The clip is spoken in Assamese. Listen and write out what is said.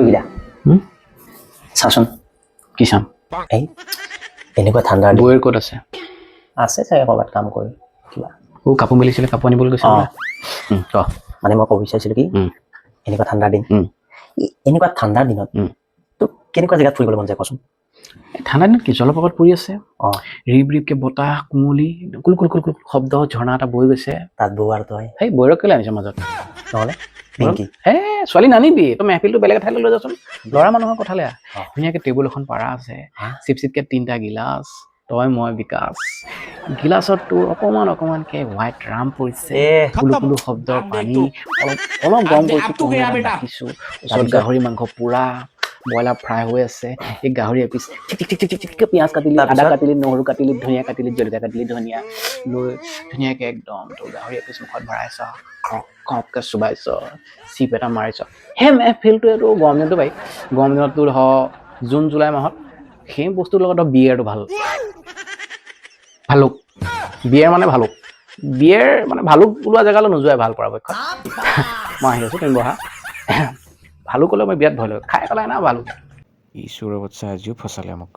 গিলা চাচোন কি চাম এই এনেকুৱা ঠাণ্ডা দিন বৌৰ ক'ত আছে আছে চাগে ক'ৰবাত কাম কৰি কিবা কাপোৰ মেলিছিলে কাপোৰ আনিবলৈ গৈছে ক মানে মই ক'ব বিচাৰিছিলোঁ কি এনেকুৱা ঠাণ্ডা দিন এনেকুৱা ঠাণ্ডাৰ দিনত তোৰ কেনেকুৱা জেগাত ফুৰিবলৈ মন যায় কচোন ঠাণ্ডা দিনত কি জলপ্ৰপাত পৰি আছে ৰিব ৰিবকে বতাহ কুমলি কুল কুল কুল কুল শব্দ ঝৰ্ণা এটা বৈ গৈছে তাত বৌ আৰু তই সেই বৈৰক কেলৈ আনিছ মাজত নহ'লে পিংকি হে ছোৱালী নানিবি তই মেহফিলটো বেলেগ এঠাইলৈ লৈ যাচোন ল'ৰা মানুহৰ কথালে ধুনীয়াকে টেবুল এখন পাৰা আছে চিপ চিপকে 3টা গিলাচ তই মই বিকাশ গিলাচত তোৰ অকমান অকমানকে হোৱাইট ৰাম পৰিছে কুলু কুলু শব্দৰ পানী অলপ গৰম কৰিছো ৰাখিছো ওচৰত গাহৰি মাংস পুৰা ব্ৰইলাৰ ফ্ৰাই হৈ আছে এই গাহৰি এপিচ ঠিক পিঁয়াজ কাটিলি আদা কাটিলি নহৰু কাটিলি ধনিয়া কাটিলি জলকীয়া কাটিলি ধনিয়া লৈ ধুনীয়াকে একদম তোৰ গাহৰি এপিচ মুখত ভৰাইছ কপকে চুবাইছ চিপ এটা মাৰিছ সেই মেহফিলটোৱেতো গৰম দিনতো পাই গৰম দিনত তোৰ জুন জুলাই মাহত সেই বস্তুৰ লগত বিয়েৰটো ভাল ভালুক বিয়েৰ মানে ভালুক বিয়েৰ মানে ভালুক ওলোৱা জেগালৈ নোযোৱাই ভাল পৰাপক্ষত মই আহি আছো তুমি বহা ভালুকলৈ মই বিৰাট ভয় লাগে খাই পেলাই না ভালুক ঈশ্বৰৰ বাচ্চা আজিও ফচালে মোক